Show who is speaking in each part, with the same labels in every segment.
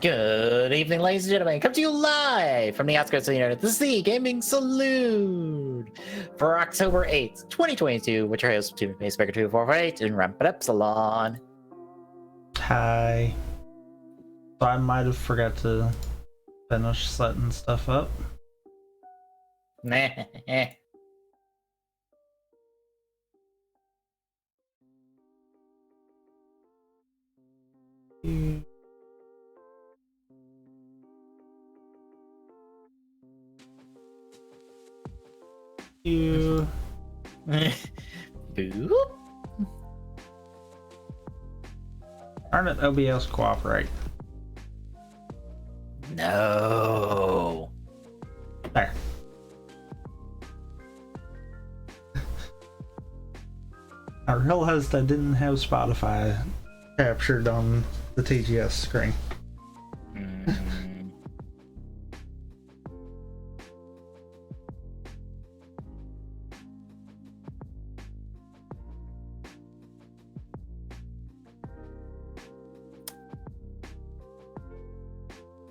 Speaker 1: Good evening, ladies and gentlemen. Come to you live from the outskirts of the internet. This is the Gaming Saloon for October 8th, 2022, which are hosts to Speaker 2448 and Ramp It Up Salon.
Speaker 2: Hi. So I might have forgot to finish setting stuff up.
Speaker 1: Nah.
Speaker 2: You.
Speaker 1: Boop.
Speaker 2: Darn it, OBS cooperate.
Speaker 1: No.
Speaker 2: There. I realized I didn't have Spotify captured on the TGS screen.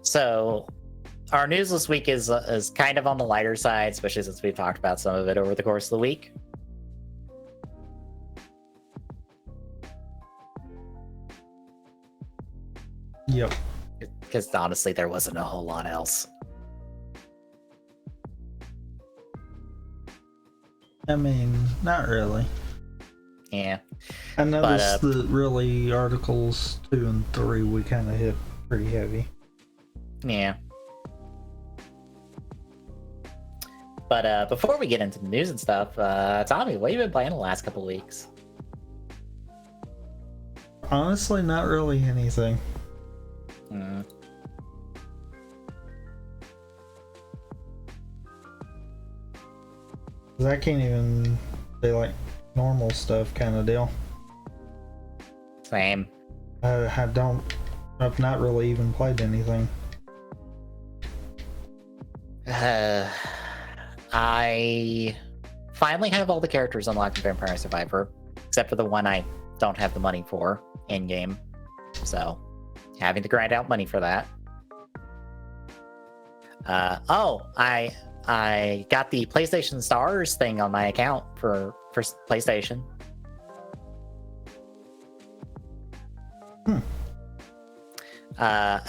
Speaker 1: So, our news this week is kind of on the lighter side, especially since we've talked about some of it over the course of the week.
Speaker 2: Yep.
Speaker 1: Because honestly, there wasn't a whole lot else.
Speaker 2: I mean, not really.
Speaker 1: Yeah.
Speaker 2: I noticed that really articles 2 and 3 we kind of hit pretty heavy.
Speaker 1: Yeah. But before we get into the news and stuff, Tommy, what have you been playing the last couple of weeks?
Speaker 2: Honestly, not really anything. I can't even say like normal stuff kind of deal.
Speaker 1: Same.
Speaker 2: I've not really even played anything.
Speaker 1: I finally have all the characters unlocked in Vampire Survivor, except for the one I don't have the money for in-game. So, having to grind out money for that. I got the PlayStation Stars thing on my account for PlayStation.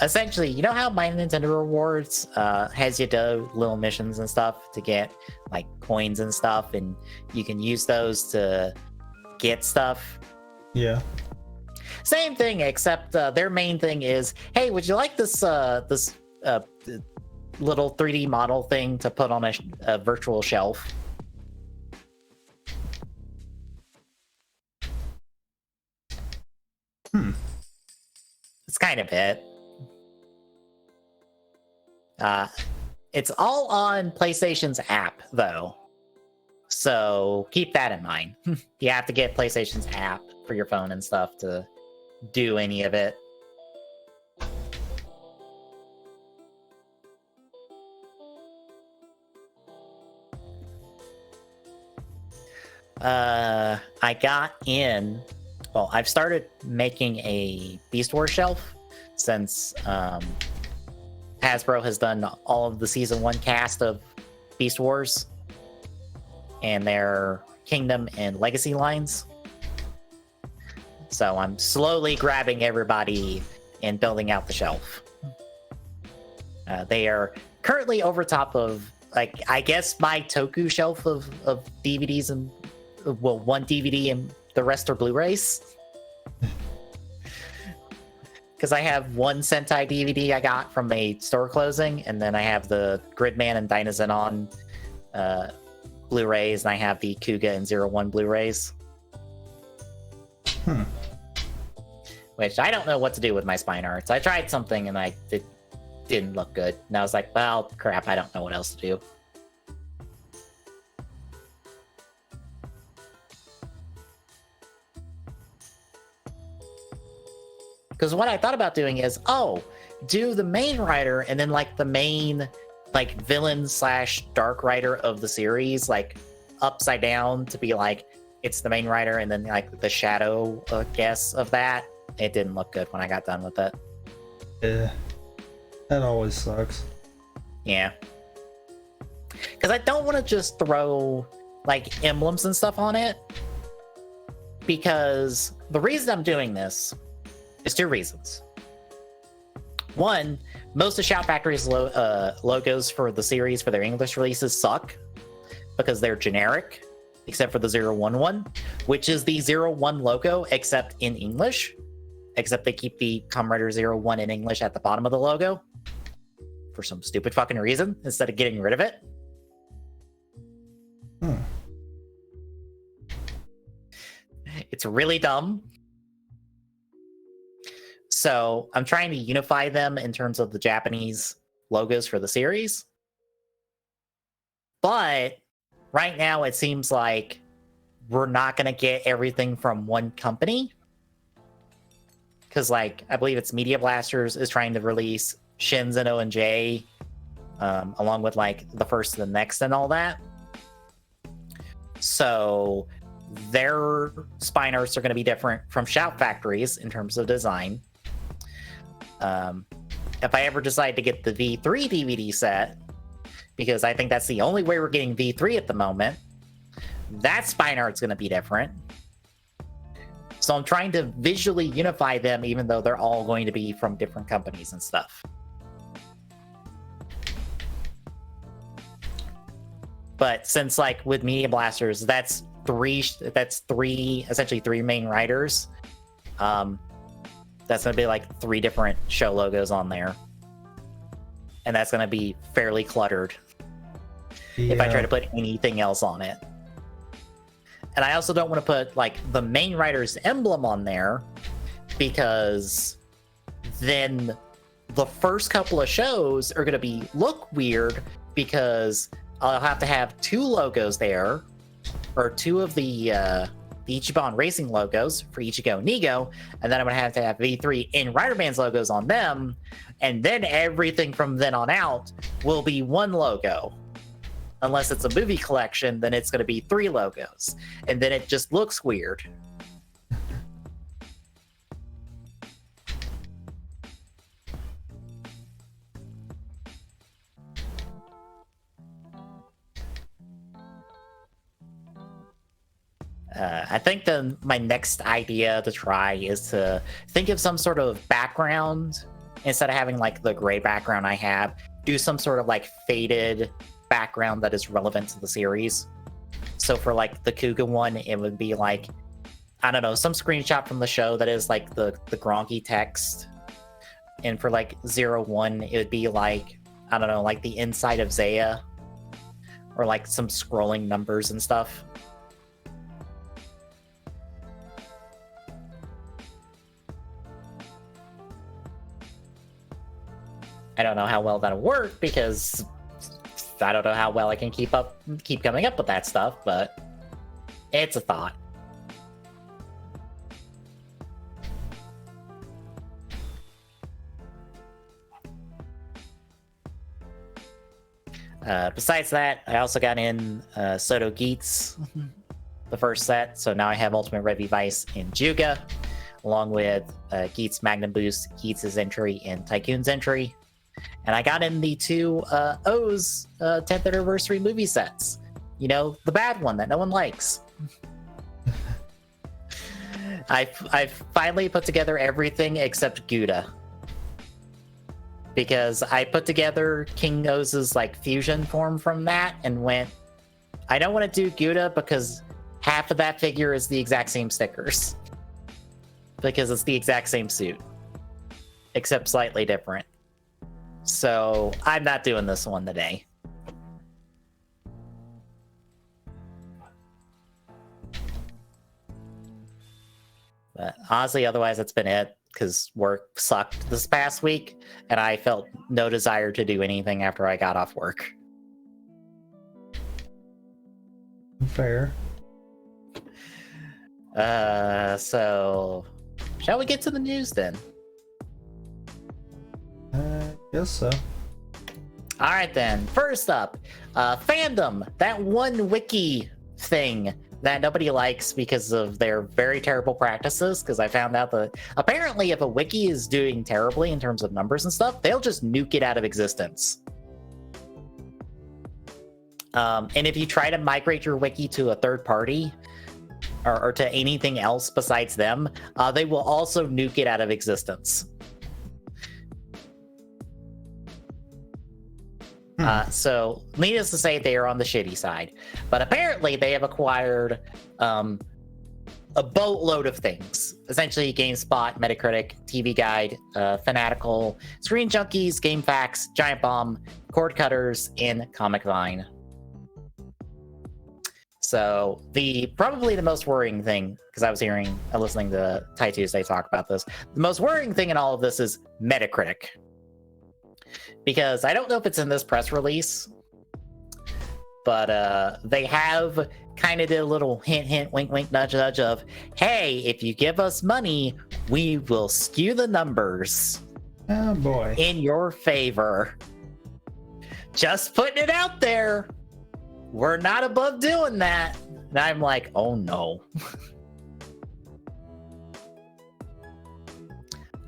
Speaker 1: Essentially, you know how My Nintendo Rewards has you do little missions and stuff to get like coins and stuff, and you can use those to get stuff?
Speaker 2: Yeah.
Speaker 1: Same thing, except their main thing is, hey, would you like this little 3D model thing to put on a virtual shelf? It's kind of it. It's all on PlayStation's app, though. So keep that in mind. You have to get PlayStation's app for your phone and stuff to do any of it. I got in. Well, I've started making a Beast Wars shelf since Hasbro has done all of the Season 1 cast of Beast Wars and their Kingdom and Legacy lines. So I'm slowly grabbing everybody and building out the shelf. They are currently over top of, like, I guess my Toku shelf of DVDs and, well, one DVD and the rest are Blu-rays. Because I have one Sentai DVD I got from a store closing, and then I have the Gridman and Dynazenon Blu-rays, and I have the Kuga and 01 Blu-rays. Which I don't know what to do with my spine arts. I tried something and it didn't look good. And I was like, well, crap, I don't know what else to do. Because what I thought about doing is, do the main writer and then like the main like villain / dark writer of the series, like upside down to be like, it's the main writer and then like the shadow guess of that. It didn't look good when I got done with it.
Speaker 2: Yeah. That always sucks.
Speaker 1: Yeah. Because I don't want to just throw like emblems and stuff on it. Because the reason I'm doing this is 2 reasons. One, most of Shout Factory's logos for the series for their English releases suck because they're generic, except for the 011, which is the 01 logo except in English. Except they keep the Kamen Rider 01 in English at the bottom of the logo for some stupid fucking reason instead of getting rid of it. It's really dumb. So I'm trying to unify them in terms of the Japanese logos for the series. But right now it seems like we're not going to get everything from one company. Because, like, I believe it's Media Blasters is trying to release Shins and O&J along with, like, the first and the next and all that. So their spine arts are going to be different from Shout Factory's in terms of design. If I ever decide to get the V3 DVD set, because I think that's the only way we're getting V3 at the moment, that spine art's going to be different. So I'm trying to visually unify them, even though they're all going to be from different companies and stuff. But since, like, with Media Blasters, that's essentially three main writers. That's going to be like 3 different show logos on there. And that's going to be fairly cluttered if I try to put anything else on it. And I also don't want to put, like, the main writer's emblem on there, because then the first couple of shows are going to look weird, because I'll have to have 2 logos there, or 2 of the Ichiban Racing logos for Ichigo and Nigo, and then I'm going to have V3 in Rider Band's logos on them, and then everything from then on out will be 1 logo. Unless it's a movie collection, then it's going to be 3 logos. And then it just looks weird. I think my next idea to try is to think of some sort of background. Instead of having, like, the gray background I have, do some sort of, like, faded background that is relevant to the series. So for, like, the Kuga one, it would be like, I don't know, some screenshot from the show that is like the Gronky text. And for, like, 01, it would be like, I don't know, like the inside of Zaya, or like some scrolling numbers and stuff. I don't know how well that'll work, because I don't know how well I can keep coming up with that stuff, but it's a thought. Besides that, I also got in Soto Geats, the first set, so now I have Ultimate Red Vice in Juga, along with Geats Magnum Boost, Geats' entry, and Tycoon's entry. And I got in the 2 O's 10th anniversary movie sets. You know, the bad one that no one likes. I've finally put together everything except Gouda. Because I put together King O's, like, fusion form from that and went, I don't want to do Gouda because half of that figure is the exact same stickers. Because it's the exact same suit. Except slightly different. So I'm not doing this one today. But honestly, otherwise, that's been it, because work sucked this past week, and I felt no desire to do anything after I got off work.
Speaker 2: Fair.
Speaker 1: So shall we get to the news then?
Speaker 2: Guess so.
Speaker 1: All right then. First up, fandom. That one wiki thing that nobody likes because of their very terrible practices. Because I found out that apparently, if a wiki is doing terribly in terms of numbers and stuff, they'll just nuke it out of existence. And if you try to migrate your wiki to a third party or to anything else besides them, they will also nuke it out of existence. So, needless to say, they are on the shitty side. But apparently, they have acquired a boatload of things. Essentially, GameSpot, Metacritic, TV Guide, Fanatical, Screen Junkies, GameFAQs, Giant Bomb, Cord Cutters, and Comic Vine. So, probably the most worrying thing, because I was listening to Ty Tuesday talk about this, the most worrying thing in all of this is Metacritic. Because I don't know if it's in this press release, but they have kind of did a little hint, hint, wink, wink, nudge, nudge of, hey, if you give us money, we will skew the numbers.
Speaker 2: Oh boy.
Speaker 1: In your favor. Just putting it out there. We're not above doing that. And I'm like, oh no.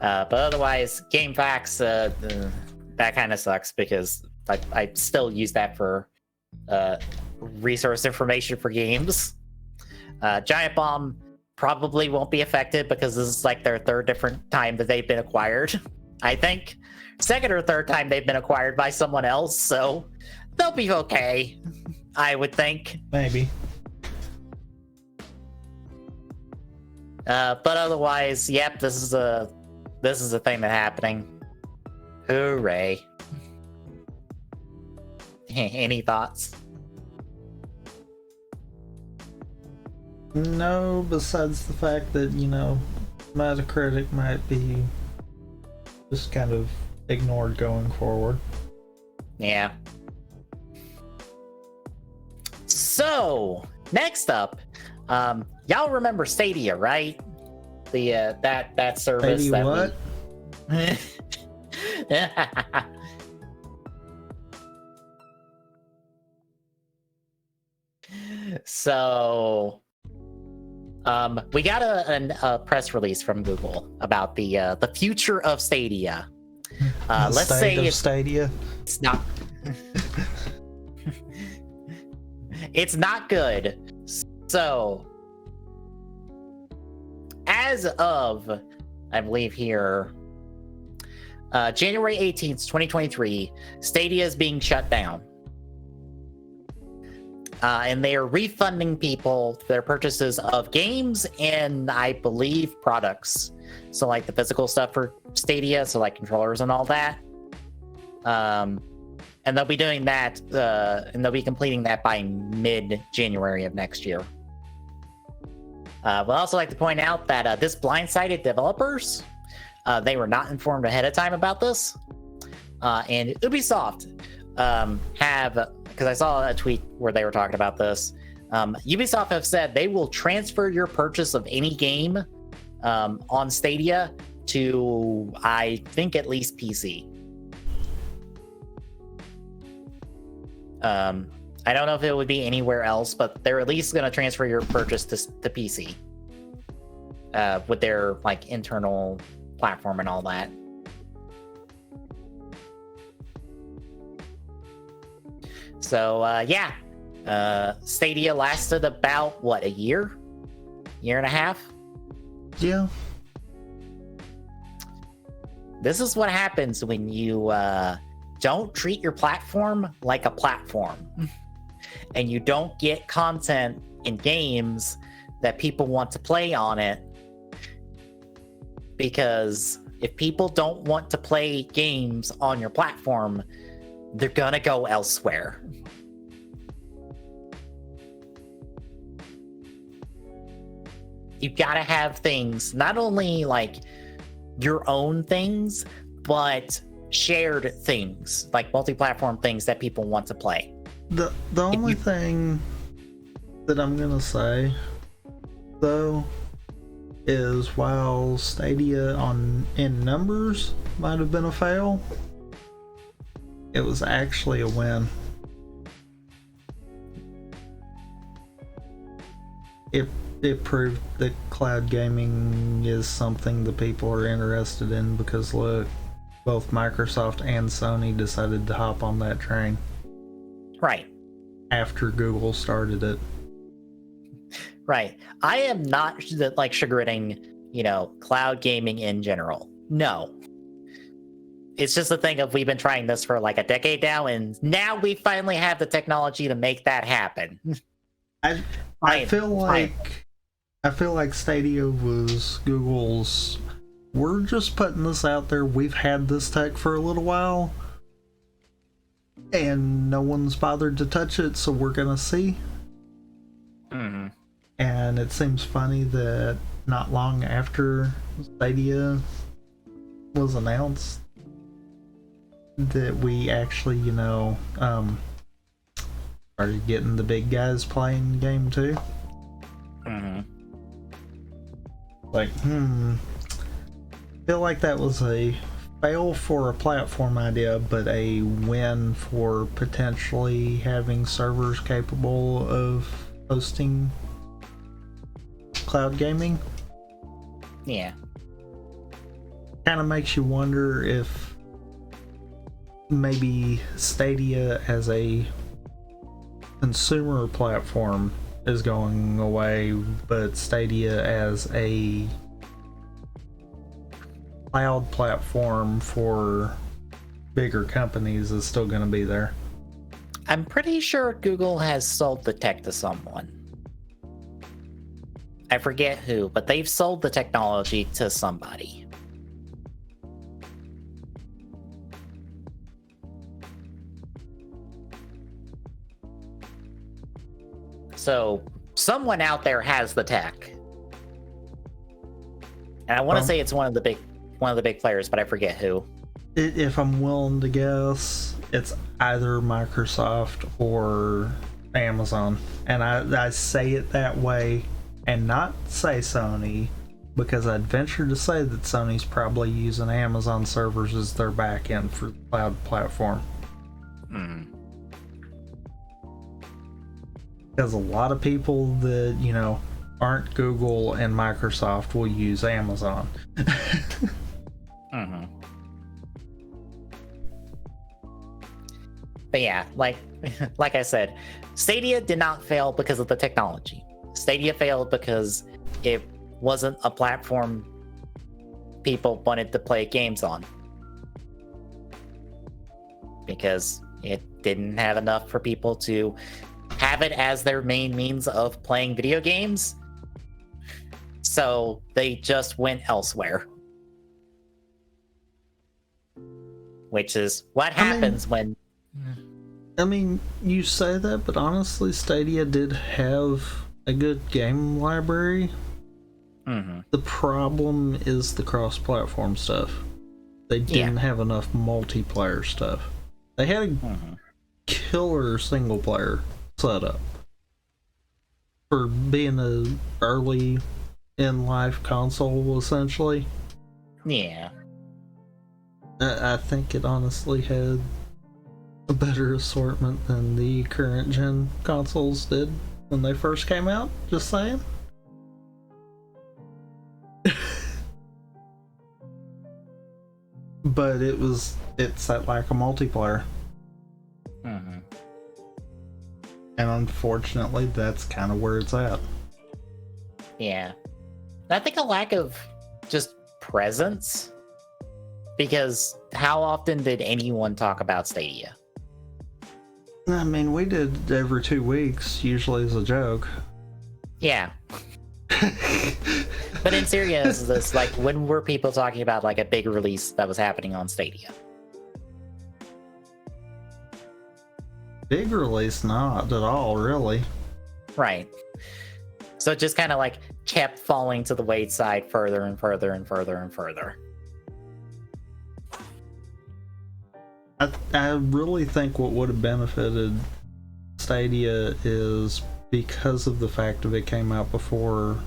Speaker 1: But otherwise, GameFAQs, that kind of sucks because I still use that for resource information for games. Giant Bomb probably won't be affected because this is like their third different time that they've been acquired. I think second or third time they've been acquired by someone else, so they'll be okay. I would think.
Speaker 2: Maybe.
Speaker 1: But otherwise, yep, this is a thing that's happening. Hooray. Any thoughts?
Speaker 2: No, besides the fact that, Metacritic might be just kind of ignored going forward.
Speaker 1: Yeah. So, next up, y'all remember Stadia, right? The that service
Speaker 2: Stadia
Speaker 1: that
Speaker 2: what?
Speaker 1: So, we got a press release from Google about the future of Stadia. Let's say it's
Speaker 2: Stadia.
Speaker 1: It's not. It's not good. So, as of, I believe here, January 18th, 2023, Stadia is being shut down. And they are refunding people their purchases of games and, I believe, products. So, like the physical stuff for Stadia, so like controllers and all that. And they'll be doing that, and they'll be completing that by mid-January of next year. We'd also like to point out that this blindsided developers. They were not informed ahead of time about this. And Ubisoft have, because I saw a tweet where they were talking about this. Ubisoft have said they will transfer your purchase of any game on Stadia to, I think, at least PC. I don't know if it would be anywhere else, but they're at least going to transfer your purchase to PC with their like internal platform and all that. So yeah, Stadia lasted about what, a year and a half.
Speaker 2: Yeah.
Speaker 1: This is what happens when you don't treat your platform like a platform, and you don't get content in games that people want to play on it. Because if people don't want to play games on your platform, they're gonna go elsewhere. You've got to have things, not only like your own things, but shared things, like multi-platform things that people want to play.
Speaker 2: The only thing that I'm gonna say, though, is while Stadia in numbers might have been a fail, it was actually a win. it proved that cloud gaming is something that people are interested in, because look, both Microsoft and Sony decided to hop on that train.
Speaker 1: Right.
Speaker 2: After Google started it.
Speaker 1: Right. I am not like sugaring, cloud gaming in general. No. It's just a thing of we've been trying this for like a decade now, and now we finally have the technology to make that happen.
Speaker 2: I feel like Stadia was Google's, we're just putting this out there. We've had this tech for a little while, and no one's bothered to touch it, so we're gonna see.
Speaker 1: Mm-hmm.
Speaker 2: And it seems funny that not long after Stadia was announced, that we actually, started getting the big guys playing the game too.
Speaker 1: Mm-hmm.
Speaker 2: Like, feel like that was a fail for a platform idea, but a win for potentially having servers capable of hosting cloud gaming.
Speaker 1: Yeah.
Speaker 2: Kind of makes you wonder if maybe Stadia as a consumer platform is going away, but Stadia as a cloud platform for bigger companies is still going to be there.
Speaker 1: I'm pretty sure Google has sold the tech to someone. I forget who, but they've sold the technology to somebody. So someone out there has the tech, and I want to say it's one of the big players, but I forget who.
Speaker 2: If I'm willing to guess, it's either Microsoft or Amazon, and I say it that way and not say Sony, because I'd venture to say that Sony's probably using Amazon servers as their backend for the cloud platform. Because a lot of people that, aren't Google and Microsoft will use Amazon.
Speaker 1: Mm-hmm. But yeah, like I said, Stadia did not fail because of the technology. Stadia failed because it wasn't a platform people wanted to play games on. Because it didn't have enough for people to have it as their main means of playing video games. So they just went elsewhere. Which is what happens when...
Speaker 2: I mean, you say that, but honestly, Stadia did have a good game library.
Speaker 1: Mm-hmm.
Speaker 2: The problem is the cross-platform stuff. They didn't have enough multiplayer stuff. They had a killer single-player setup for being a early in-life console, essentially.
Speaker 1: Yeah.
Speaker 2: I think it honestly had a better assortment than the current gen consoles did when they first came out, just saying. But it's that lack of multiplayer.
Speaker 1: Mm-hmm.
Speaker 2: And unfortunately, that's kind of where it's at.
Speaker 1: Yeah. I think a lack of just presence. Because how often did anyone talk about Stadia?
Speaker 2: I mean, we did every 2 weeks, usually as a joke.
Speaker 1: Yeah. But in seriousness, like, when were people talking about like a big release that was happening on Stadia?
Speaker 2: Big release, not at all, really.
Speaker 1: Right. So it just kind of like kept falling to the wayside further and further and further and further.
Speaker 2: I really think what would have benefited Stadia is because of the fact that it came out before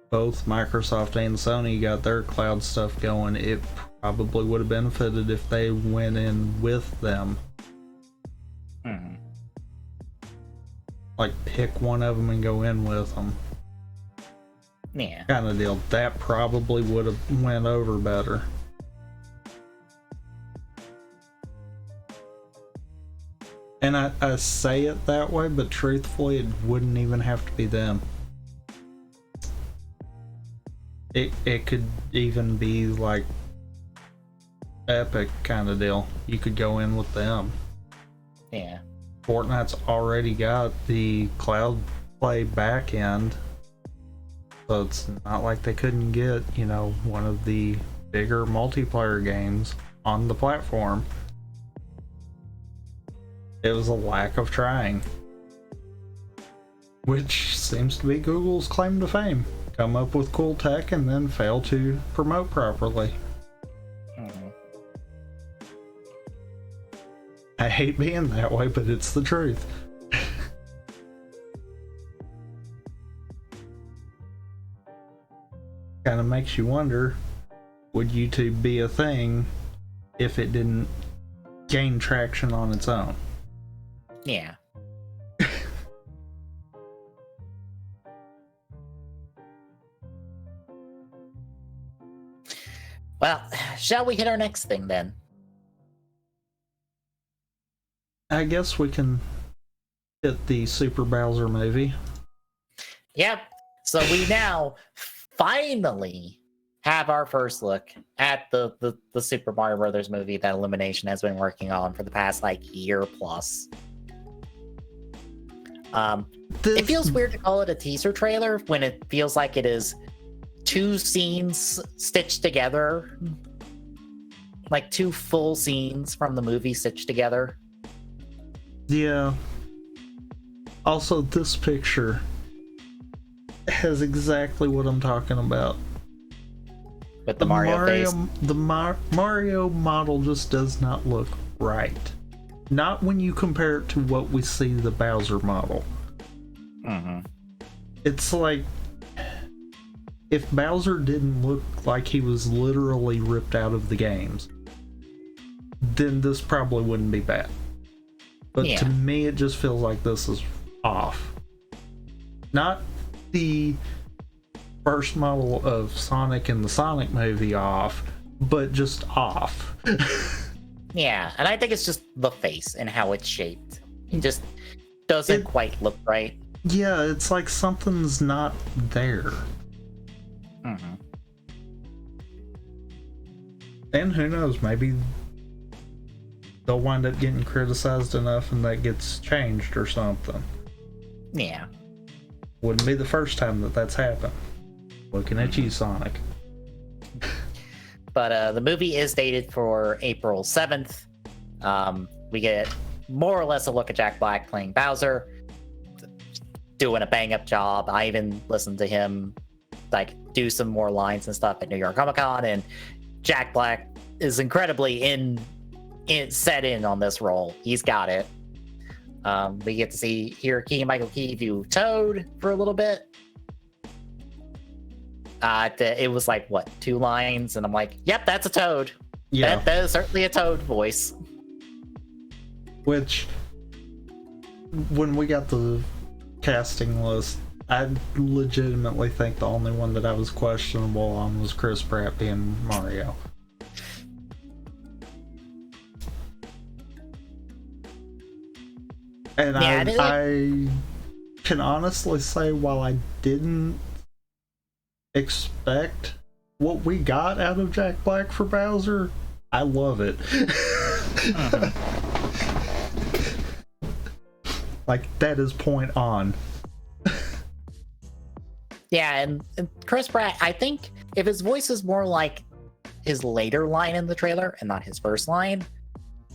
Speaker 2: both Microsoft and Sony got their cloud stuff going. It probably would have benefited if they went in with them.
Speaker 1: Mm-hmm.
Speaker 2: like pick one of them and go in with them.
Speaker 1: Yeah.
Speaker 2: Kind of deal. That probably would have went over better. And I say it that way, but truthfully, it wouldn't even have to be them. It could even be like Epic kind of deal. You could go in with them.
Speaker 1: Yeah.
Speaker 2: Fortnite's already got the cloud play back end, so it's not like they couldn't get, you know, one of the bigger multiplayer games on the platform. It was a lack of trying, which seems to be Google's claim to fame. Come up with cool tech and then fail to promote properly. I hate being that way, but it's the truth. Kind of makes you wonder, would YouTube be a thing if it didn't gain traction on its own?
Speaker 1: Yeah. Well, shall we hit our next thing then?
Speaker 2: I guess we can hit the Super Bowser movie.
Speaker 1: Yep. So we now finally have our first look at the Super Mario Brothers movie that Illumination has been working on for the past like year plus. It feels weird to call it a teaser trailer when it feels like it is two scenes stitched together, like two full scenes from the movie stitched together.
Speaker 2: Yeah. Also, this picture has exactly what I'm talking about.
Speaker 1: With the Mario face.
Speaker 2: The Mario model just does not look right. Not when you compare it to what we see the Bowser model.
Speaker 1: Mm-hmm.
Speaker 2: It's like if Bowser didn't look like he was literally ripped out of the games, then this probably wouldn't be bad. But to me, it just feels like this is off. Not the first model of Sonic in the Sonic movie off, but just off.
Speaker 1: Yeah, and I think it's just the face and how it's shaped. It just doesn't quite look right.
Speaker 2: Yeah, it's like something's not there.
Speaker 1: Mm-hmm.
Speaker 2: And who knows, maybe they'll wind up getting criticized enough and that gets changed or something.
Speaker 1: Yeah.
Speaker 2: Wouldn't be the first time that that's happened. Looking at you, Sonic.
Speaker 1: But the movie is dated for April 7th. We get more or less a look at Jack Black playing Bowser, doing a bang-up job. I even listened to him like do some more lines and stuff at New York Comic Con, and Jack Black is incredibly set in on this role. He's got it. We get to hear Keegan-Michael Key do Toad for a little bit. It was like, what, 2 lines? And I'm like, yep, that's a Toad.
Speaker 2: Yeah.
Speaker 1: That is certainly a Toad voice.
Speaker 2: Which, when we got the casting list, I legitimately think the only one that I was questionable on was Chris Pratt being Mario. And I can honestly say, while I didn't expect what we got out of Jack Black for Bowser, I love it. Like, that is point on.
Speaker 1: Yeah, and Chris Pratt, I think if his voice is more like his later line in the trailer and not his first line,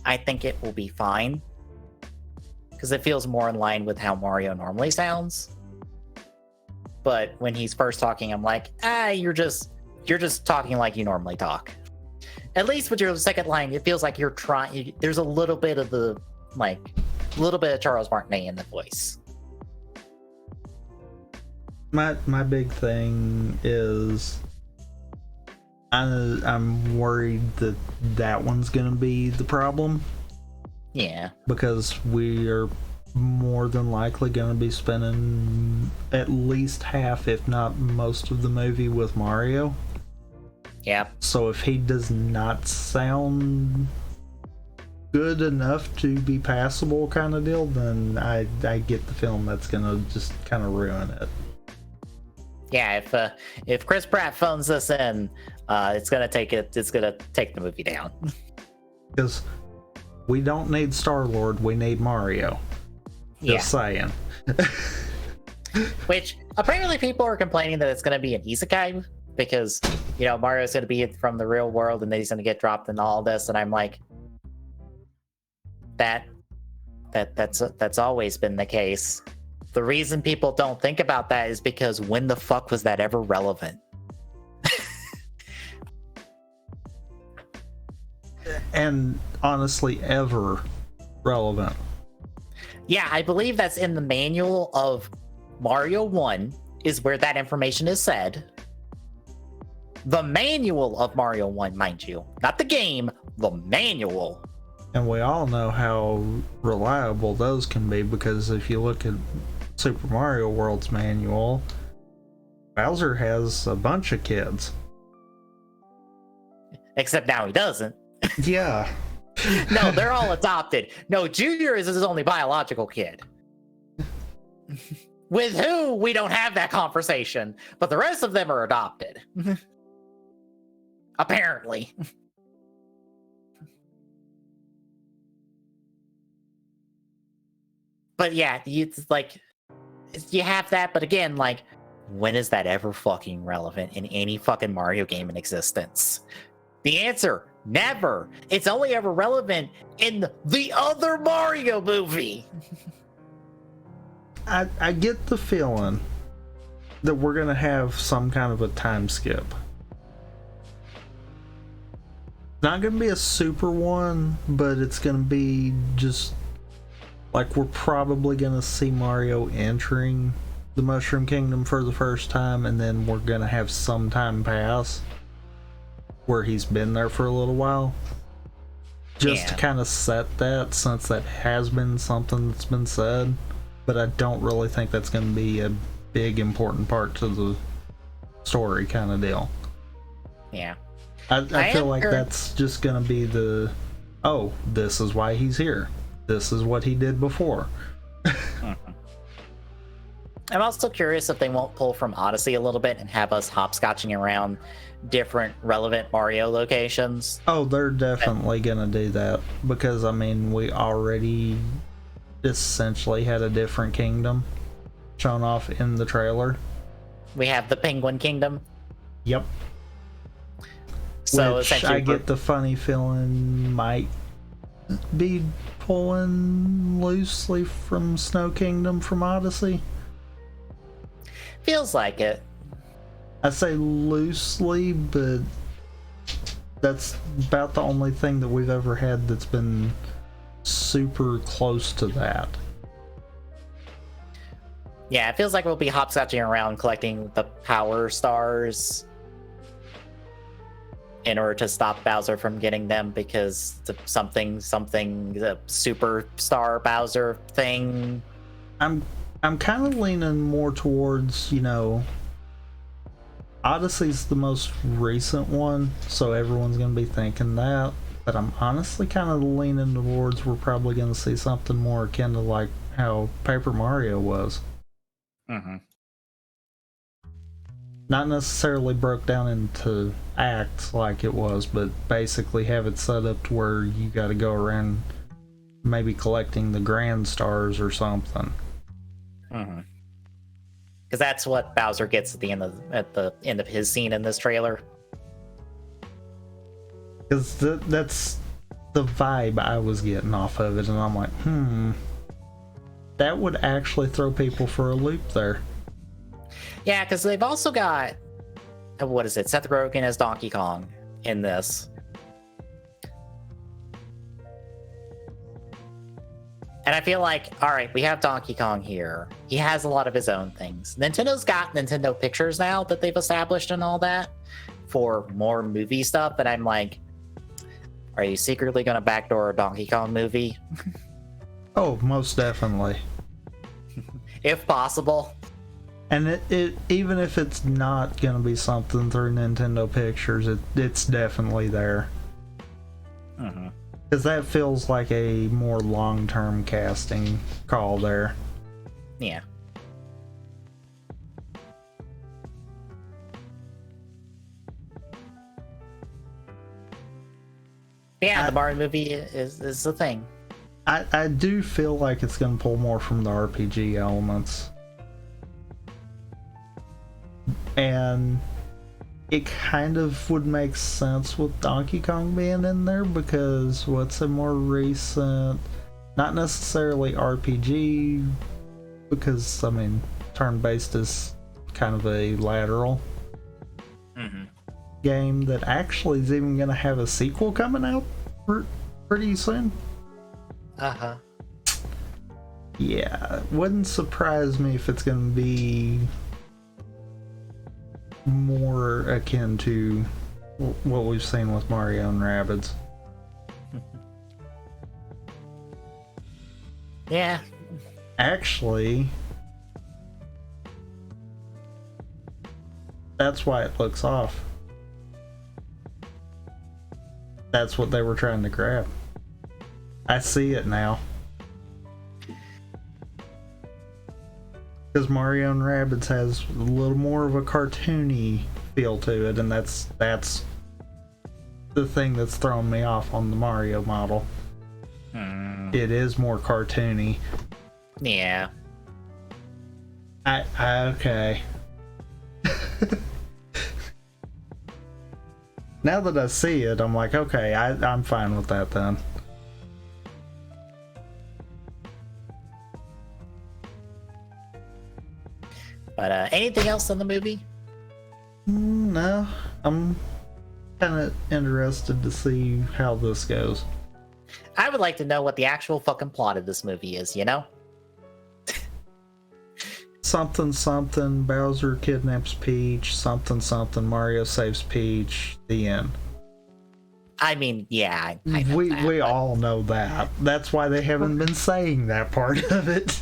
Speaker 1: I think it will be fine. Because it feels more in line with how Mario normally sounds. But when he's first talking, I'm like, you're just talking like you normally talk. At least with your second line, it feels like you're trying. There's a little bit of of Charles Martinet in the voice.
Speaker 2: My big thing is I'm worried that one's gonna be the problem.
Speaker 1: Yeah.
Speaker 2: Because we are more than likely going to be spending at least half, if not most of the movie with Mario.
Speaker 1: Yeah.
Speaker 2: So if he does not sound good enough to be passable kind of deal, then I get the feeling that's going to just kind of ruin it.
Speaker 1: Yeah, if Chris Pratt phones this in, it's gonna take the movie down.
Speaker 2: Because we don't need Star-Lord, we need Mario. Just saying.
Speaker 1: Which apparently people are complaining that it's gonna be an isekai because Mario's gonna be from the real world and then he's gonna get dropped in all this, and I'm like, that's always been the case. The reason people don't think about that is because when the fuck was that ever relevant?
Speaker 2: And honestly, ever relevant.
Speaker 1: Yeah, I believe that's in the manual of Mario 1 is where that information is said. The manual of Mario 1, mind you. Not the game, the manual.
Speaker 2: And we all know how reliable those can be, because if you look at Super Mario World's manual, Bowser has a bunch of kids.
Speaker 1: Except now he doesn't.
Speaker 2: Yeah.
Speaker 1: No, they're all adopted. No, Junior is his only biological kid. With who, we don't have that conversation. But the rest of them are adopted. Apparently. But yeah, it's like, you have that, but again, like, when is that ever fucking relevant in any fucking Mario game in existence? The answer, never. It's only ever relevant in the other Mario movie.
Speaker 2: I get the feeling that we're gonna have some kind of a time skip. Not gonna be a super one, but it's gonna be just like we're probably gonna see Mario entering the Mushroom Kingdom for the first time, and then we're gonna have some time pass where he's been there for a little while. Just to kind of set that, since that has been something that's been said. But I don't really think that's going to be a big important part to the story kind of deal.
Speaker 1: Yeah.
Speaker 2: I feel like that's just going to be the, oh, this is why he's here. This is what he did before.
Speaker 1: I'm also curious if they won't pull from Odyssey a little bit and have us hopscotching around different relevant Mario locations.
Speaker 2: Oh, they're definitely going to do that. Because, I mean, we already essentially had a different kingdom shown off in the trailer.
Speaker 1: We have the Penguin Kingdom.
Speaker 2: Yep.
Speaker 1: So
Speaker 2: which I get the funny feeling might be pulling loosely from Snow Kingdom from Odyssey.
Speaker 1: Feels like it.
Speaker 2: I say loosely, but that's about the only thing that we've ever had that's been super close to that.
Speaker 1: Yeah, it feels like we'll be hopscotching around collecting the power stars in order to stop Bowser from getting them, because the the superstar Bowser thing.
Speaker 2: I'm kind of leaning more towards, Odyssey's the most recent one, so everyone's going to be thinking that. But I'm honestly kind of leaning towards we're probably going to see something more akin to like how Paper Mario was.
Speaker 1: Mm-hmm.
Speaker 2: Not necessarily broke down into acts like it was, but basically have it set up to where you got to go around maybe collecting the grand stars or something.
Speaker 1: Mm-hmm. Because that's what Bowser gets at the end of his scene in this trailer.
Speaker 2: Because that's the vibe I was getting off of it, and I'm like, that would actually throw people for a loop there.
Speaker 1: Yeah, because they've also got, what is it, Seth Rogen as Donkey Kong in this. And I feel like, all right, we have Donkey Kong here. He has a lot of his own things. Nintendo's got Nintendo Pictures now that they've established and all that for more movie stuff. And I'm like, are you secretly going to backdoor a Donkey Kong movie?
Speaker 2: Oh, most definitely.
Speaker 1: If possible.
Speaker 2: And it even if it's not gonna be something through Nintendo Pictures, it's definitely there. Because that feels like a more long-term casting call there.
Speaker 1: Yeah. Yeah, the Mario movie is the thing.
Speaker 2: I do feel like it's gonna pull more from the RPG elements. And it kind of would make sense with Donkey Kong being in there, because what's a more recent, not necessarily RPG, because I mean turn-based is kind of a lateral game that actually is even going to have a sequel coming out pretty soon. Yeah, wouldn't surprise me if it's going to be more akin to what we've seen with Mario and Rabbids.
Speaker 1: Yeah.
Speaker 2: Actually, that's why it looks off. That's what they were trying to grab. I see it now. Because Mario and Rabbids has a little more of a cartoony feel to it, and that's the thing that's thrown me off on the Mario model. It is more cartoony.
Speaker 1: Yeah.
Speaker 2: I okay. Now that I see it, I'm like, okay, I'm fine with that then.
Speaker 1: But anything else in the movie?
Speaker 2: No, I'm kind of interested to see how this goes.
Speaker 1: I would like to know what the actual fucking plot of this movie is, you know?
Speaker 2: Something something, Bowser kidnaps Peach, something something, Mario saves Peach, the end.
Speaker 1: I mean, yeah, I know
Speaker 2: we
Speaker 1: that,
Speaker 2: all know that. That's why they haven't been saying that part of it.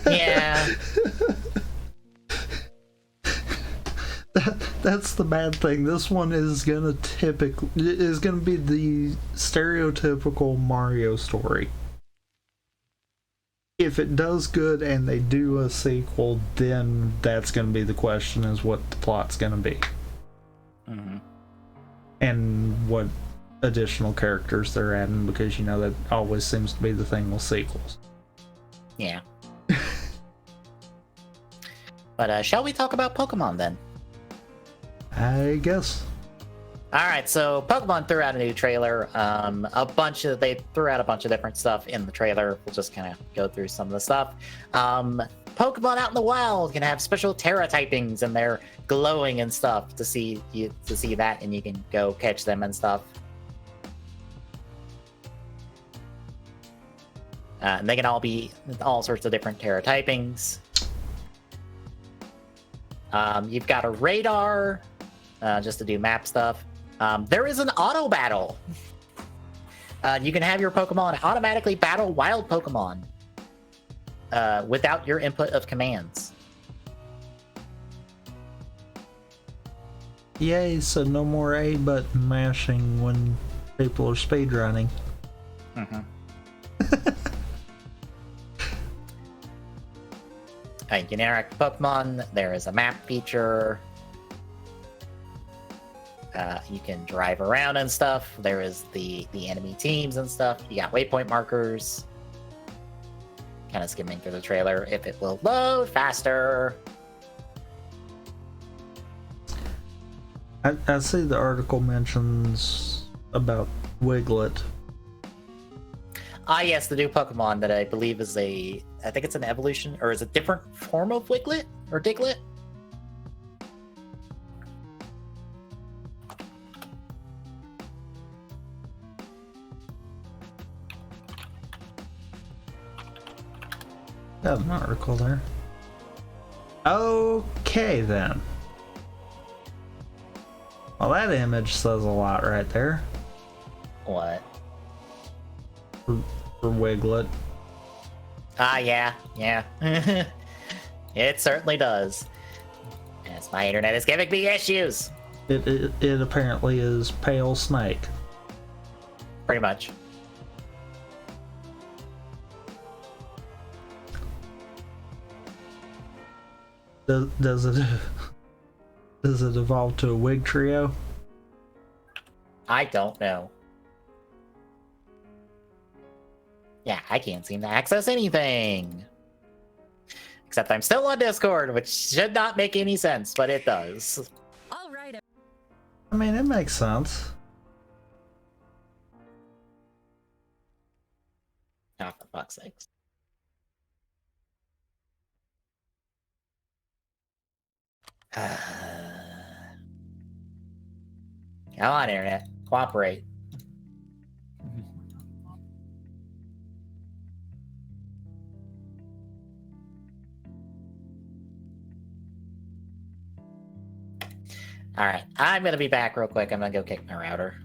Speaker 1: Yeah.
Speaker 2: That's the bad thing. This one is gonna be the stereotypical Mario story. If it does good and they do a sequel, then that's gonna be the question: is what the plot's gonna be, and what additional characters they're adding. Because you know that always seems to be the thing with sequels.
Speaker 1: Yeah. But shall we talk about Pokemon then?
Speaker 2: I guess.
Speaker 1: All right, so Pokemon threw out a new trailer. They threw out a bunch of different stuff in the trailer. We'll just kind of go through some of the stuff. Pokemon out in the wild can have special Terra typings, and they're glowing and stuff to see that, and you can go catch them and stuff. And they can all be all sorts of different Terra typings. You've got a radar, just to do map stuff. There is an auto battle. You can have your Pokemon automatically battle wild Pokemon without your input of commands.
Speaker 2: Yay, so no more A button mashing when people are speedrunning.
Speaker 1: Generic Pokemon, there is a map feature. You can drive around and stuff. There is the enemy teams and stuff. You got waypoint markers. Kind of skimming through the trailer. If it will load faster.
Speaker 2: I see the article mentions about Wiglet.
Speaker 1: Yes, the new Pokemon that I believe is I think it's an evolution, or is a different form of Wiglet or Diglett.
Speaker 2: Got an article there. Okay then. Well, that image says a lot right there.
Speaker 1: What?
Speaker 2: For Wiglet.
Speaker 1: Yeah. It certainly does. Yes, my internet is giving me issues.
Speaker 2: It apparently is Pale Snake.
Speaker 1: Pretty much.
Speaker 2: Does it evolve to a wig trio?
Speaker 1: I don't know. Yeah, I can't seem to access anything. Except I'm still on Discord, which should not make any sense, but it does.
Speaker 3: All right.
Speaker 2: I mean, it makes sense.
Speaker 1: Oh, for fuck's sakes. Come on, internet. Cooperate. Alright, I'm gonna be back real quick. I'm gonna go kick my router.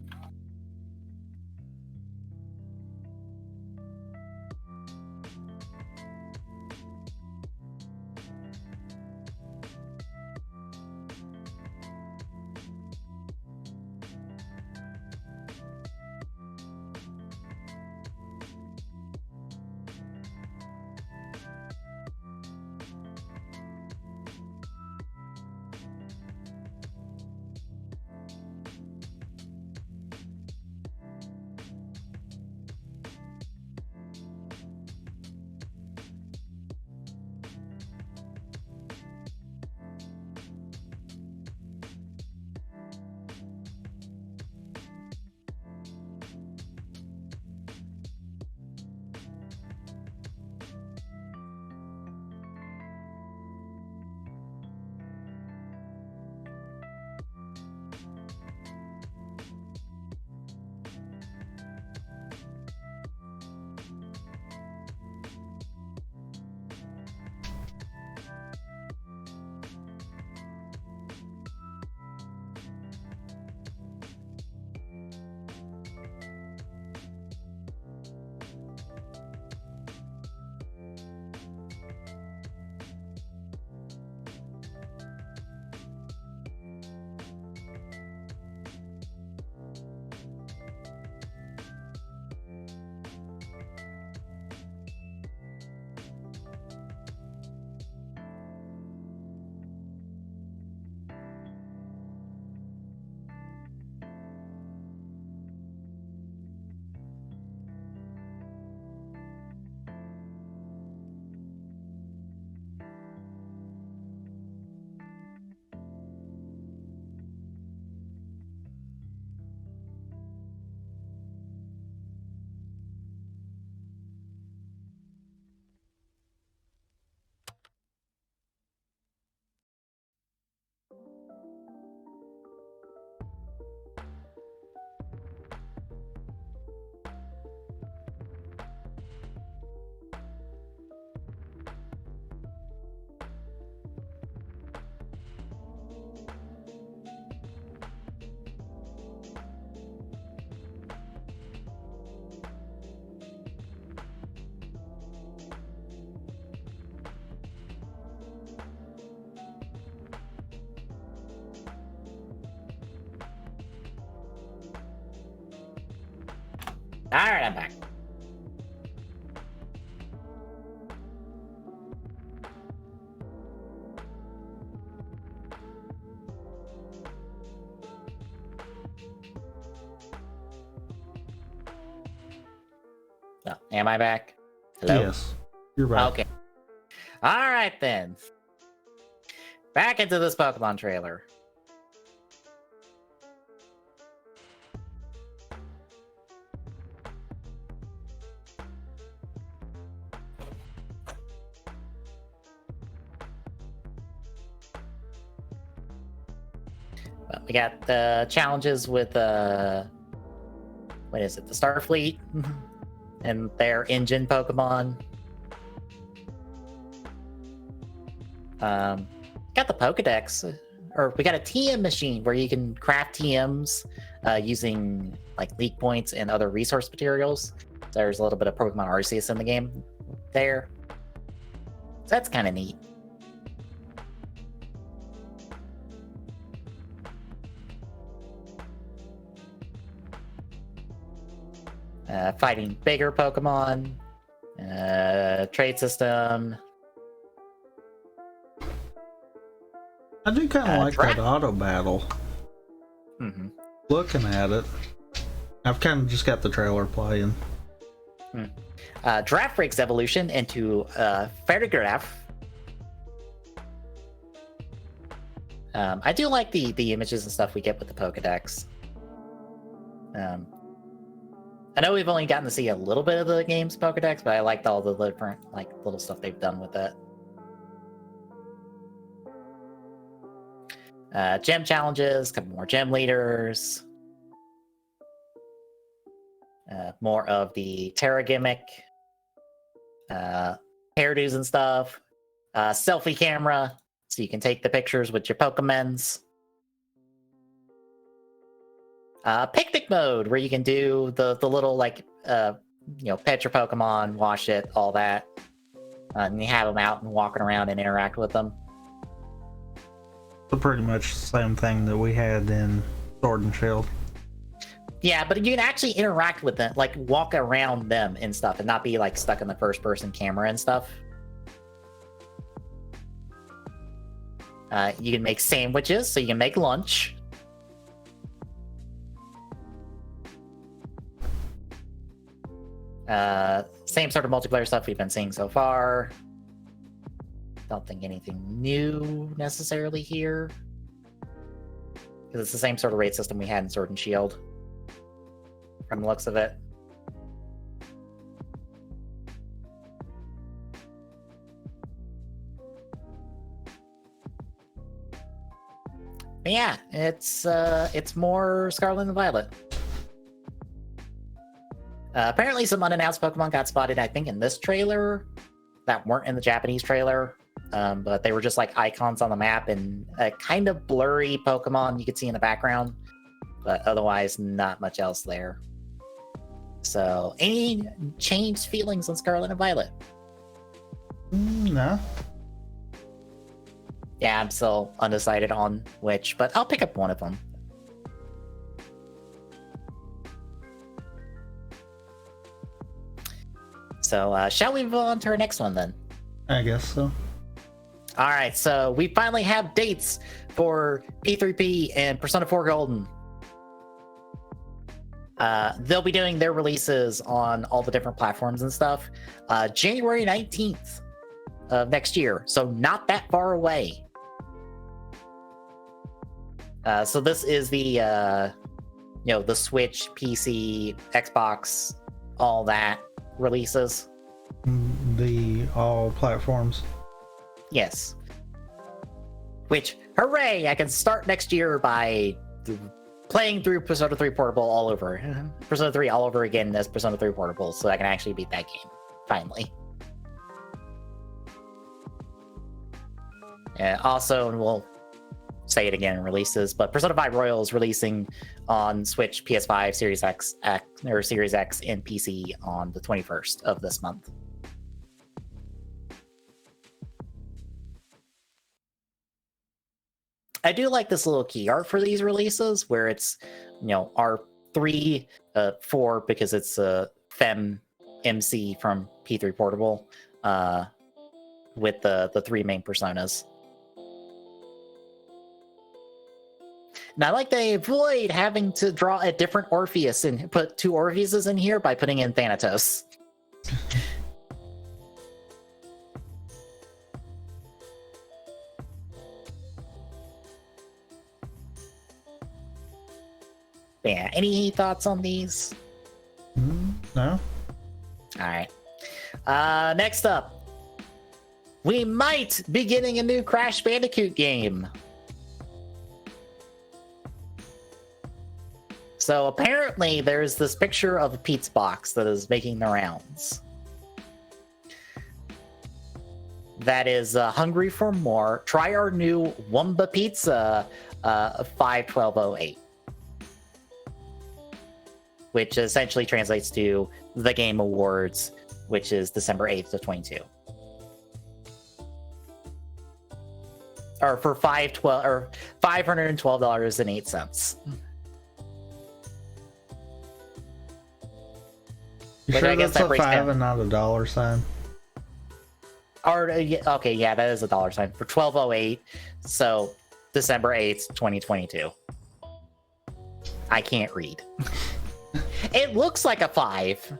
Speaker 1: Alright, I'm back. Oh, am I back? Hello?
Speaker 2: Yes, you're back.
Speaker 1: Okay. Alright then. Back into this Pokemon trailer. Well, we got the challenges with what is it? The Starfleet and their engine Pokemon. Got the Pokedex, or we got a TM machine where you can craft TMs using like leak points and other resource materials. There's a little bit of Pokemon Arceus in the game there. So that's kind of neat. Fighting bigger Pokemon. Trade system.
Speaker 2: I do kind of like that auto battle.
Speaker 1: Mm-hmm.
Speaker 2: Looking at it, I've kind of just got the trailer playing.
Speaker 1: Draft Break's evolution into Ferrigraph. I do like the images and stuff we get with the Pokedex. I know we've only gotten to see a little bit of the game's Pokedex, but I liked all the different little stuff they've done with it. Gym challenges, a couple more gym leaders. More of the Terra gimmick. Hairdos and stuff. Selfie camera, so you can take the pictures with your Pokemons. Picnic mode, where you can do the little pet your Pokemon, wash it, all that. And you have them out and walking around and interact with them.
Speaker 2: So pretty much the same thing that we had in Sword and Shield.
Speaker 1: Yeah, but you can actually interact with them, like walk around them and stuff, and not be like stuck in the first-person camera and stuff. You can make sandwiches, so you can make lunch. Same sort of multiplayer stuff we've been seeing so far. Don't think anything new necessarily here, because it's the same sort of raid system we had in Sword and Shield, from the looks of it. But yeah, it's more Scarlet and Violet. Apparently some unannounced Pokemon got spotted, I think, in this trailer that weren't in the Japanese trailer. But they were just like icons on the map and a kind of blurry Pokemon you could see in the background. But otherwise, not much else there. So, any changed feelings on Scarlet and Violet?
Speaker 2: No.
Speaker 1: Yeah, I'm still undecided on which, but I'll pick up one of them. So, shall we move on to our next one then?
Speaker 2: I guess so.
Speaker 1: All right, so we finally have dates for P3P and Persona 4 Golden. They'll be doing their releases on all the different platforms and stuff. January 19th of next year, so not that far away. So this is the the Switch, PC, Xbox, all that releases.
Speaker 2: The all platforms.
Speaker 1: Yes. Which, hooray! I can start next year by playing through Persona 3 Portable all over. Persona 3 all over again as Persona 3 Portable, so I can actually beat that game. Finally. Also, and we'll say it again in releases, but Persona 5 Royal is releasing on Switch, PS5, Series X, or Series X, and PC on the 21st of this month. I do like this little key art for these releases, where it's, R3, 4, because it's a Fem MC from P3 Portable, with the three main personas. And I like they avoid having to draw a different Orpheus and put two Orpheuses in here by putting in Thanatos. Yeah, any thoughts on these?
Speaker 2: No.
Speaker 1: Alright. Next up, we might be getting a new Crash Bandicoot game. So apparently there's this picture of a pizza box that is making the rounds. That is hungry for more. Try our new Wumba Pizza 51208. Which essentially translates to the Game Awards, which is December 8th of 22. or for $512.08.
Speaker 2: You
Speaker 1: Which
Speaker 2: sure
Speaker 1: I guess
Speaker 2: that's
Speaker 1: that
Speaker 2: a
Speaker 1: breaks
Speaker 2: 5
Speaker 1: down.
Speaker 2: and not a dollar sign?
Speaker 1: Or okay, yeah, that is a dollar sign for 1208. So December 8th, 2022. I can't read. It looks like a 5.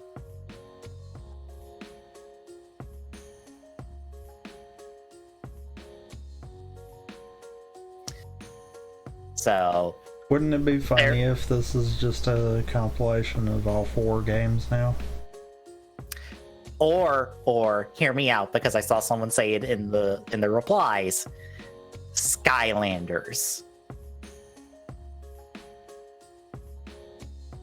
Speaker 1: So
Speaker 2: Wouldn't it be funny if this is just a compilation of all 4 games now?
Speaker 1: Or hear me out, because I saw someone say it in the replies. Skylanders.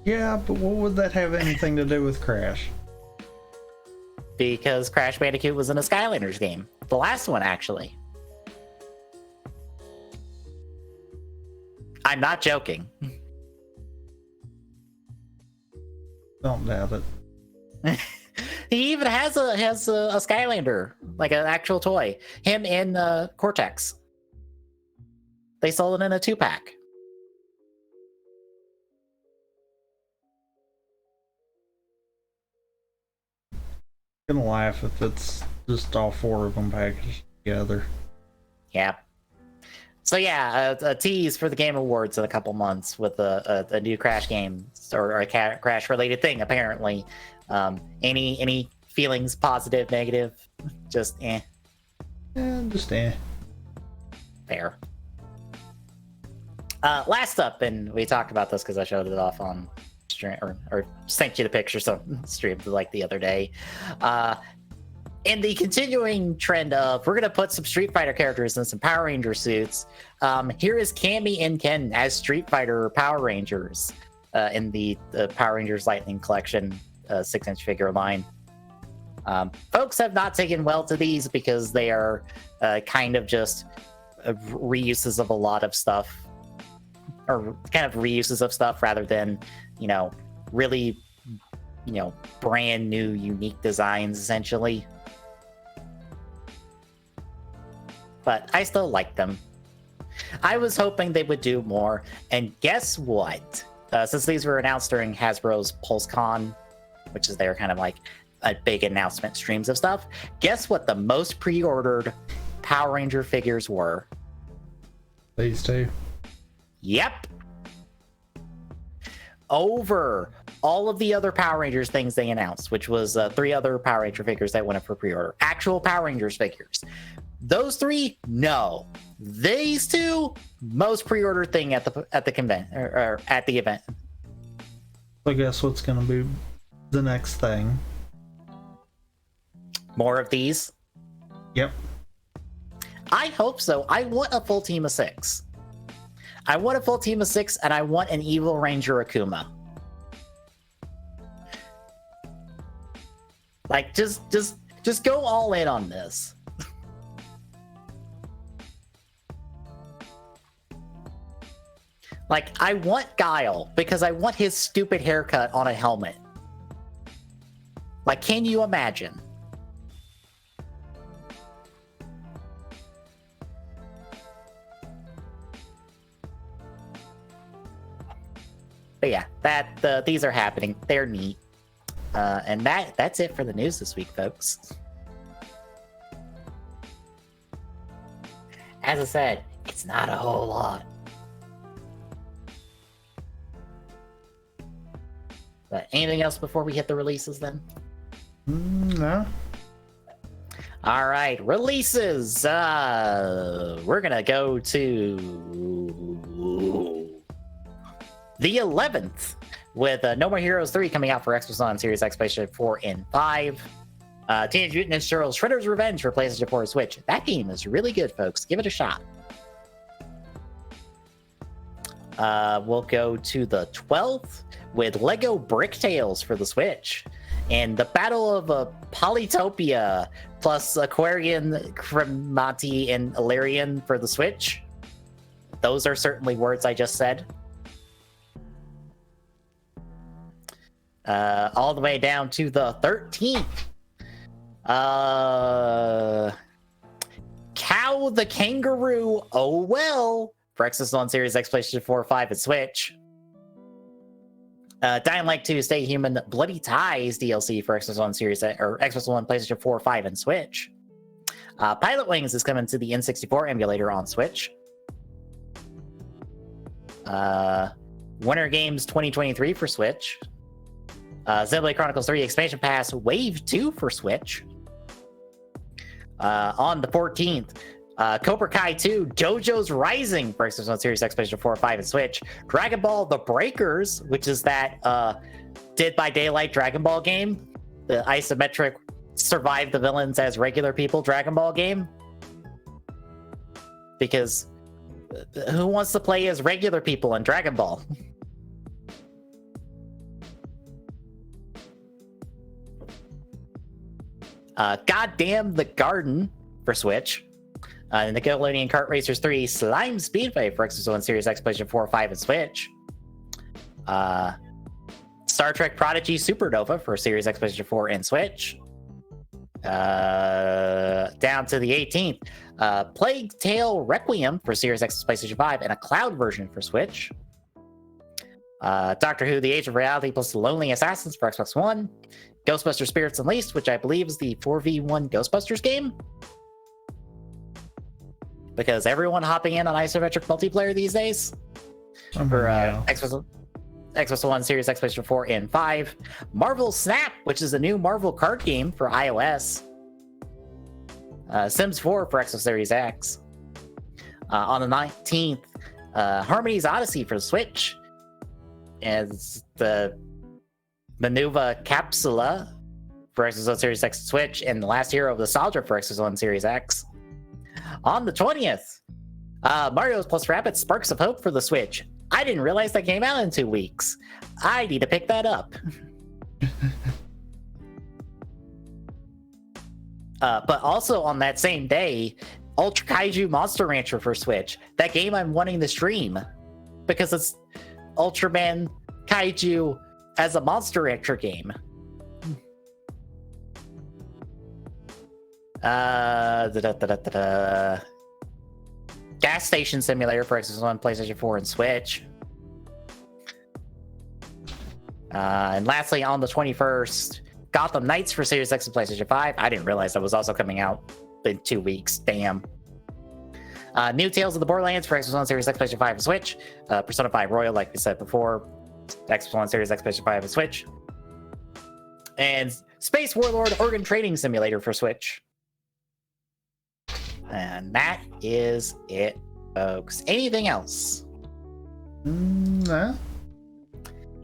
Speaker 2: Yeah, but what would that have anything to do with Crash?
Speaker 1: Because Crash Bandicoot was in a Skylanders game. The last one, actually. I'm not joking.
Speaker 2: Don't doubt it.
Speaker 1: He even has a Skylander, like an actual toy. Him and Cortex. They sold it in a 2-pack.
Speaker 2: I'm gonna laugh if it's just all 4 of them packaged together.
Speaker 1: Yeah. So yeah, a tease for the Game Awards in a couple months with a new Crash game or a Crash related thing. Apparently, any feelings, positive, negative, just
Speaker 2: Just eh.
Speaker 1: Fair. Last up, and we talked about this because I showed it off on stream or sent you the picture, so streamed like the other day. In the continuing trend of we're gonna put some Street Fighter characters in some Power Ranger suits, here is Cammy and Ken as Street Fighter Power Rangers in the Power Rangers Lightning Collection 6-inch figure line. Folks have not taken well to these because they are kind of just reuses of a lot of stuff, or kind of reuses of stuff rather than, really, brand new, unique designs, essentially. But I still like them. I was hoping they would do more, and guess what? Since these were announced during Hasbro's PulseCon, which is their kind of like a big announcement streams of stuff, guess what the most pre-ordered Power Ranger figures were?
Speaker 2: These 2.
Speaker 1: Yep. Over all of the other Power Rangers things they announced, which was 3 other Power Ranger figures that went up for pre-order. Actual Power Rangers figures. Those 3, no. These 2, most pre-ordered thing at the convention or at the event.
Speaker 2: So guess what's gonna be the next thing?
Speaker 1: More of these?
Speaker 2: Yep.
Speaker 1: I hope so. I want a full team of 6. I want a full team of 6, and I want an Evil Ranger Akuma. Like, just go all in on this. Like, I want Guile because I want his stupid haircut on a helmet. Like, can you imagine? But yeah, these are happening. They're neat. And that's it for the news this week, folks. As I said, it's not a whole lot. But anything else before we hit the releases then?
Speaker 2: No.
Speaker 1: All right, releases. We're gonna go to the 11th with No More Heroes 3 coming out for Xbox One, Series X, PlayStation 4, and 5. Teenage Mutant Ninja Turtles Shredder's Revenge for PlayStation 4 and Switch. That game is really good, folks. Give it a shot. We'll go to the 12th with Lego Brick Tales for the Switch. And the Battle of Polytopia plus Aquarian, Cremati, and Illyrian for the Switch. Those are certainly words I just said. All the way down to the 13th. Cow Meow the Kangaroo, oh well, for Xbox One, Series X, PlayStation 4, 5, and Switch. Dying Light 2 Stay Human Bloody Ties DLC for Xbox One, Series X, or Xbox One, PlayStation 4, 5, and Switch. Pilot Wings is coming to the N64 emulator on Switch. Winter Games 2023 for Switch. Xenoblade Chronicles 3 Expansion Pass Wave 2 for Switch. On the 14th, Cobra Kai 2 JoJo's Rising for Xbox One, Series X, PlayStation 4, 5, and Switch. Dragon Ball The Breakers, which is that Dead by Daylight Dragon Ball game. The isometric survive the villains as regular people Dragon Ball game. Because who wants to play as regular people in Dragon Ball? Goddamn the Garden for Switch. Nickelodeon Kart Racers 3 Slime Speedway for Xbox One, Series X, PlayStation 4, 5, and Switch. Star Trek Prodigy Supernova for Series X, PlayStation 4, and Switch. Down to the 18th. Plague Tale Requiem for Series X, PlayStation 5, and a cloud version for Switch. Doctor Who The Age of Reality plus The Lonely Assassins for Xbox One. Ghostbusters Spirits Unleashed, which I believe is the 4v1 Ghostbusters game. Because everyone hopping in on isometric multiplayer these days. For Xbox One, Series X, PlayStation 4, and 5. Marvel Snap, which is a new Marvel card game for iOS. Sims 4 for Xbox Series X. On the 19th, Harmony's Odyssey for the Switch. As the Manuva Capsula for Xbox One, Series X, and Switch. And The Last Hero of Nostalgia for Xbox One, Series X. On the 20th, Mario's plus Rabbids Sparks of Hope for the Switch. I didn't realize that came out in 2 weeks. I need to pick that up. But also on that same day, Ultra Kaiju Monster Rancher for Switch. That game I'm wanting to stream because it's Ultraman Kaiju as a Monster Rancher game. Gas Station Simulator for Xbox One, PlayStation 4, and Switch. And lastly, on the 21st, Gotham Knights for Series X and PlayStation 5. I didn't realize that was also coming out in 2 weeks. Damn. New Tales of the Borderlands for Xbox One, Series X, PlayStation 5, and Switch. Persona 5 Royal, like we said before. Xbox One, Series X, PlayStation 5, and Switch. And Space Warlord Organ Trading Simulator for Switch. And that is it, folks. Anything else?
Speaker 2: No.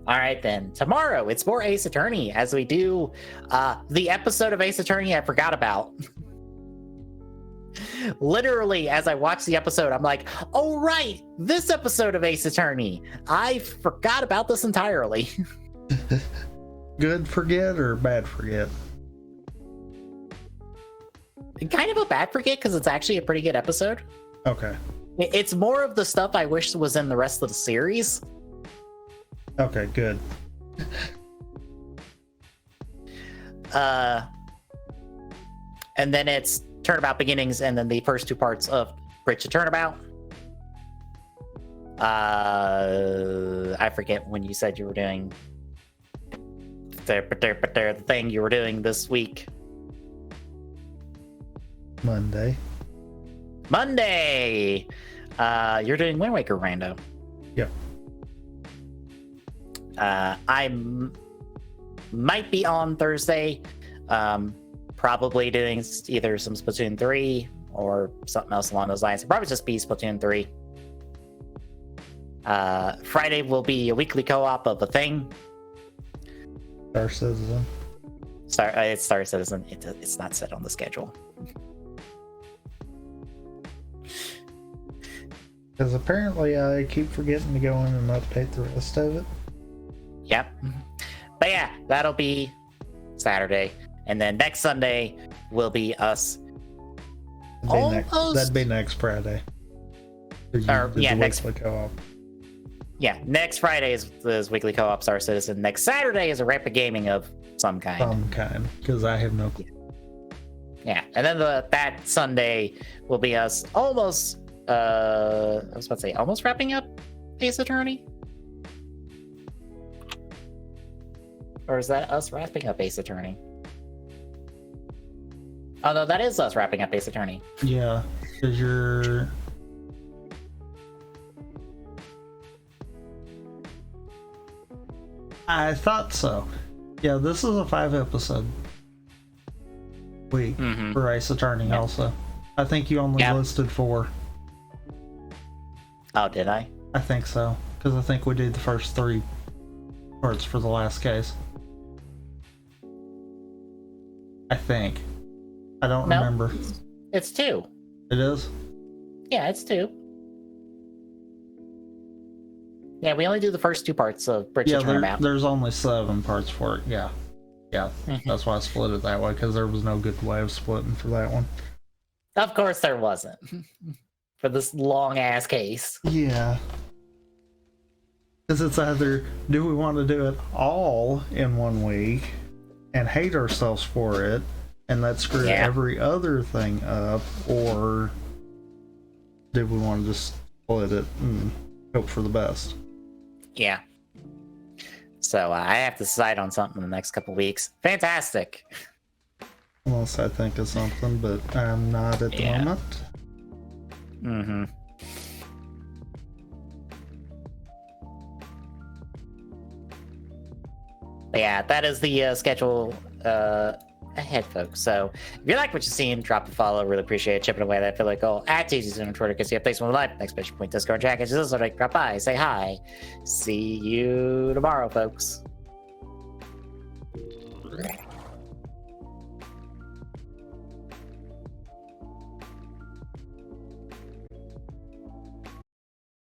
Speaker 1: All right, then. Tomorrow, it's more Ace Attorney, as we do the episode of Ace Attorney I forgot about. Literally, as I watch the episode, I'm like, oh, right, this episode of Ace Attorney. I forgot about this entirely.
Speaker 2: Good forget or bad forget?
Speaker 1: Kind of a bad forget, because it's actually a pretty good episode.
Speaker 2: Okay.
Speaker 1: It's more of the stuff I wish was in the rest of the series.
Speaker 2: Okay, good.
Speaker 1: And then it's Turnabout Beginnings, and then the first 2 parts of Bridge to Turnabout. I forget when you said you were doing the thing you were doing this week.
Speaker 2: Monday.
Speaker 1: You're doing Wind Waker Rando.
Speaker 2: Yep.
Speaker 1: I might be on Thursday. Probably doing either some Splatoon 3 or something else along those lines. It'll probably just be Splatoon 3. Friday will be a weekly co-op of a thing.
Speaker 2: Star Citizen.
Speaker 1: It's Star Citizen. It's not set on the schedule.
Speaker 2: Because apparently I keep forgetting to go in and update the rest of it.
Speaker 1: Yep. But yeah, that'll be Saturday. And then next Sunday will be us.
Speaker 2: That'd be next Friday.
Speaker 1: Next
Speaker 2: co-op.
Speaker 1: Yeah, next Friday is weekly co-op Star Citizen. Next Saturday is a Rapid Gaming of some kind.
Speaker 2: Because I have no clue.
Speaker 1: Yeah, and then that Sunday will be us almost. I was about to say almost wrapping up Ace Attorney, or is that us wrapping up Ace Attorney? Oh no, that is us wrapping up Ace Attorney.
Speaker 2: Yeah, because you're. I thought so. Yeah, this is a 5-episode week for Ace Attorney. Yep. Also, I think you only listed 4.
Speaker 1: Oh, did I?
Speaker 2: I think so, because I think we did the first 3 parts for the last case. I think. I don't remember.
Speaker 1: It's 2.
Speaker 2: It is?
Speaker 1: Yeah, it's 2. Yeah, we only do the first 2 parts of Bridge to Turnabout.
Speaker 2: There's only 7 parts for it. Yeah. That's why I split it that way, because there was no good way of splitting for that one.
Speaker 1: Of course there wasn't. For this long-ass case.
Speaker 2: Yeah. Because it's either, do we want to do it all in one week and hate ourselves for it, and that screw every other thing up, or do we want to just split it and hope for the best?
Speaker 1: Yeah. So I have to decide on something in the next couple weeks. Fantastic.
Speaker 2: Unless I think of something, but I'm not at the moment.
Speaker 1: Mm-hmm. But yeah, that is the schedule ahead, folks. So if you like what you've seen, drop a follow. Really appreciate it. Chipping away that feel like goal at TG's on Twitter. Because you updates on live. Next page point Discord chat. Just also like drop by, say hi. See you tomorrow, folks.